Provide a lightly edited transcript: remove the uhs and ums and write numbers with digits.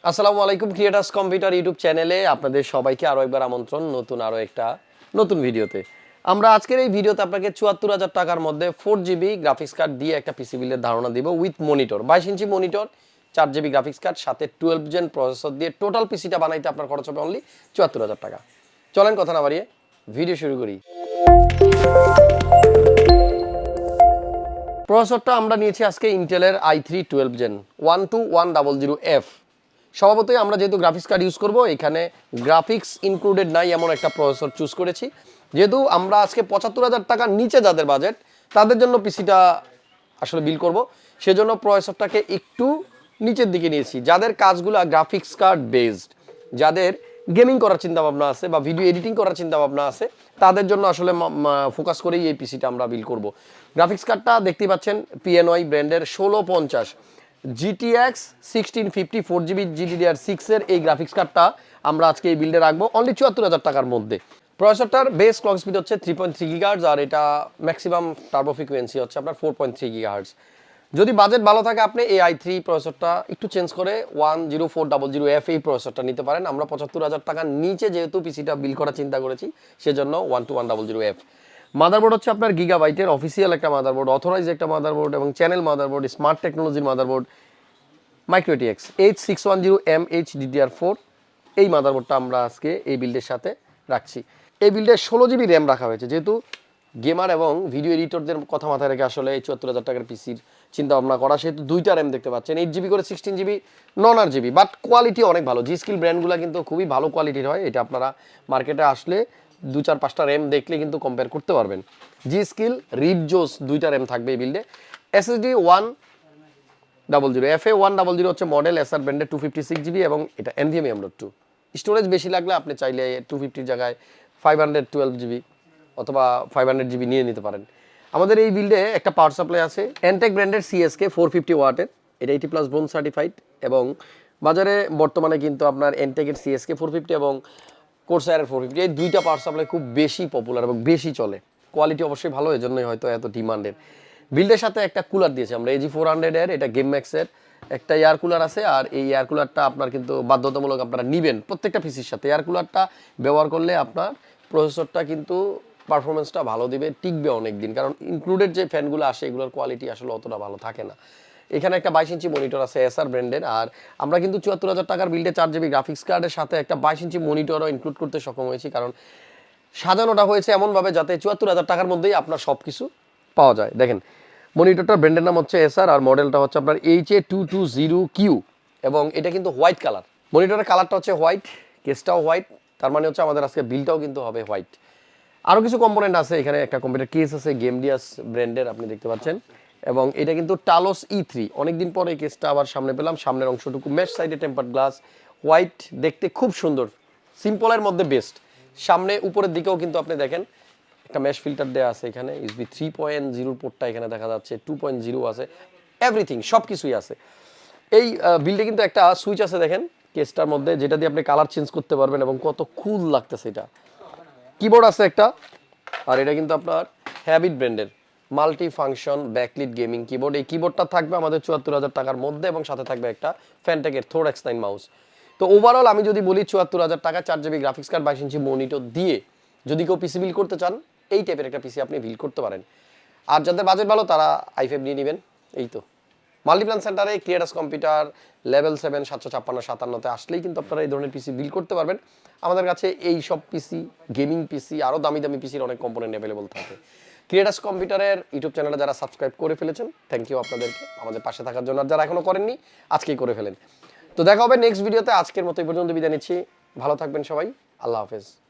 আসসালামু আলাইকুম ক্রিয়েটাস computer YouTube চ্যানেলে আপনাদের সবাইকে আরো একবার আমন্ত্রণ নতুন ভিডিওতে। আমরা আজকের এই ভিডিওতে আপনাকে ৭৪,০০০ টাকার মধ্যে 4GB গ্রাফিক্স কার্ড দিয়ে একটা পিসি বিল্ডের ধারণা দিব with monitor, 22 inch monitor, 4GB graphics card সাথে 12 জেন প্রসেসর দিয়ে টোটাল পিসিটা বানাইতে আপনার খরচ হবে অনলি ৭৪,০০০ টাকা। চলেন কথা না বাড়িয়ে ভিডিও শুরু করি। প্রসেসরটা আমরা নিয়েছি আজকে ইন্টেলের i3 12 জেন 12100F। স্বভাবতই আমরা যেহেতু গ্রাফিক্স কার্ড ইউজ করব, এখানে গ্রাফিক্স ইনক্লুডেড নাই এমন একটা প্রসেসর চুজ করেছি। যেহেতু আমরা আজকে ৭৫,০০০ টাকার নিচে যাদের বাজেট তাদের জন্য পিসিটা আসলে বিল করব, সেজন্য প্রসেসরটাকে একটু নিচের দিকে নিয়েছি। যাদের কাজগুলো গ্রাফিক্স কার্ড বেসড, যাদের গেমিং করার চিন্তা ভাবনা আছে বা ভিডিও এডিটিং করার চিন্তা ভাবনা আছে, তাদের জন্য আসলে ফোকাস করেই এই পিসিটা আমরা বিল করব। গ্রাফিক্স কার্ডটা দেখতেই পাচ্ছেন পিএনওয়াই ব্র্যান্ডের ১৬৫০ GTX 1650 4GB GDDR6 এর এই গ্রাফিক্স কার্ডটা আমরা আজকে এই বিল্ডে রাখবো অনলি ৭৪,০০০ টাকার মধ্যে। প্রসেসরটার বেস ক্লক স্পিড হচ্ছে 3.3 GHz আর এটা ম্যাক্সিমাম টার্বো ফ্রিকোয়েন্সি হচ্ছে আপনার 4.3 GHz। যদি বাজেট ভালো থাকে আপনি এই i3 প্রসেসরটা একটু চেঞ্জ করে 10400F এই প্রসেসরটা নিতে পারেন। আমরা ৭৫,০০০ টাকার নিচে যেহেতু পিসিটা বিল করার চিন্তা করেছি, সেজন্য 12100F। মাদারবোর্ড হচ্ছে আপনার গিগাবাইটের অফিসিয়াল একটা মাদারবোর্ড, অথরাইজ একটা মাদারবোর্ড এবং চ্যানেল মাদারবোর্ড, স্মার্ট টেকনোলজির মাদারবোর্ড, GTX H610M HDDR4 এই মাদারবোর্ডটা আমরা আজকে এই বিল্ডের সাথে রাখছি। এই বিল্ডে 16GB র্যাম রাখা হয়েছে, যেহেতু গেমার এবং ভিডিও এডিটরদের কথা মাথায় রেখে আসলে এই ৭৪,০০০ টাকার পিসির চিন্তা ভাবনা করা, সেহেতু দুইটা র্যাম দেখতে পাচ্ছেন, 8GB করে 16GB non RGB, but quality অনেক ভালো। জি স্কিল ব্র্যান্ডগুলো কিন্তু খুবই ভালো কোয়ালিটির হয়, এটা আপনারা মার্কেটে আসলে 2-4-5টা র্যাম দেখলে কিন্তু কম্পেয়ার করতে পারবেন। জি স্কিল রিপজোস দুইটা র্যাম থাকবে এই বিল্ডে। SSD 100 FA100 হচ্ছে মডেল, এসআর ব্র্যান্ডের 256GB এবং এটা NVMe M.2। স্টোরেজ বেশি লাগলে আপনি চাইলে 250 জায়গায় 512GB অথবা 500GB নিয়ে নিতে পারেন। আমাদের এই বিল্ডে একটা পাওয়ার সাপ্লাই আছে এনটেক ব্র্যান্ডের CSK 450 ওয়াটের, এটা 80+ ব্রোঞ্জ সার্টিফাইড এবং বাজারে বর্তমানে কিন্তু আপনার এনটেকের CSK 450 এবং কোর্সায়ারের 450 এই দুইটা পাওয়ার সাপ্লাই খুব বেশি পপুলার এবং বেশি চলে। কোয়ালিটি অবশ্যই ভালো, এজন্যই হয়তো এত ডিমান্ডের। বিল্ডের সাথে একটা কুলার দিয়েছে আমরা AG400 এর, এটা গেম ম্যাক্সের একটা এয়ার কুলার আছে, আর এই এয়ার কুলারটা আপনার কিন্তু বাধ্যতামূলক আপনারা নেবেন প্রত্যেকটা পিসির সাথে। এয়ার কুলারটা ব্যবহার করলে আপনার প্রসেসরটা কিন্তু পারফরমেন্সটা ভালো দিবে, টিকবে অনেক দিন, কারণ ইনক্লুডেড যে ফ্যানগুলো আসে এগুলোর কোয়ালিটি আসলে অতটা ভালো থাকে না। এখানে একটা 22 ইঞ্চি মনিটর আছে এসআর ব্র্যান্ডের, আর আমরা কিন্তু ৭৪,০০০ টাকার বিল্ডে 4GB গ্রাফিক্স কার্ডের সাথে একটা 22 ইঞ্চি মনিটরও ইনক্লুড করতে সক্ষম হয়েছি, কারণ সাজানোটা হয়েছে এমনভাবে যাতে ৭৪,০০০ টাকার মধ্যেই আপনার সব কিছু পাওয়া যায়। দেখেন মনিটরটার ব্র্যান্ডের নাম হচ্ছে এসআর আর মডেলটা হচ্ছে আপনার HA220Q এবং এটা কিন্তু হোয়াইট কালার। মনিটরের কালারটা হচ্ছে হোয়াইট, কেসটাও হোয়াইট, তার মানে হচ্ছে আমাদের আজকে বিলটাও কিন্তু হবে হোয়াইট। আরও কিছু কম্পোনেন্ট আছে, এখানে একটা কম্পিউটার কেস আছে গেমডিয়াস ব্র্যান্ডের, আপনি দেখতে পাচ্ছেন, এবং এটা কিন্তু টালোস E3। অনেকদিন পরে এই কেসটা আবার সামনে পেলাম, সামনের অংশটুকু ম্যাশ সাইডে টেম্পার্ড গ্লাস, হোয়াইট, দেখতে খুব সুন্দর, সিম্পলের মধ্যে বেস্ট। সামনে উপরের দিকেও কিন্তু আপনি দেখেন একটা ম্যাশ ফিল্টার দেওয়া আছে, এখানে USB 3.0 পোর্টটা এখানে দেখা যাচ্ছে, 2.0 আছে, এভরিথিং সব কিছুই আছে। এই বিল্ডে কিন্তু একটা সুইচ আছে দেখেন কেসটার মধ্যে, যেটা দিয়ে আপনি কালার চেঞ্জ করতে পারবেন এবং কত কুল লাগতেছে এটা। কিবোর্ড আছে একটা, আর এটা কিন্তু আপনার হ্যাবিট ব্র্যান্ডের multi function backlit gaming keyboard. এই কিবোর্ডটা থাকবে আমাদের ৭৪,০০০ টাকার মধ্যে এবং সাথে থাকবে একটা ফ্যানটেকের থোর X9 মাউস। তো ওভারঅল আমি যদি বলি ৭৪,০০০ টাকা 4GB graphics card 22 inch monitor দিয়ে যদি কেউ পিসি বিল করতে চান, এই টাইপের একটা পিসি আপনি বিল করতে পারেন। আর যাদের বাজেট ভালো তারা i5 নিয়ে নেবেন। এই তো মাল্টিপ্ল্যান সেন্টারে ক্রিয়েটাস কম্পিউটার লেভেল 7 756-57-তে আসলেই কিন্তু আপনারা এই ধরনের পিসি বিল করতে পারবেন। আমাদের কাছে এই সব পিসি, গেমিং পিসি, আরও দামি দামি পিসির অনেক কম্পোনেন্ট অ্যাভেলেবল থাকে। ক্রিয়েটাস কম্পিউটারের ইউটিউব চ্যানেলে যারা সাবস্ক্রাইব করে ফেলেছেন, থ্যাংক ইউ আপনাদেরকে আমাদের পাশে থাকার জন্য, আর যারা এখনও করেননি আজকেই করে ফেলেন। তো দেখা হবে নেক্সট ভিডিওতে, আজকের মতো এই পর্যন্ত বিদায় নিচ্ছি। ভালো থাকবেন সবাই, আল্লাহ হাফেজ।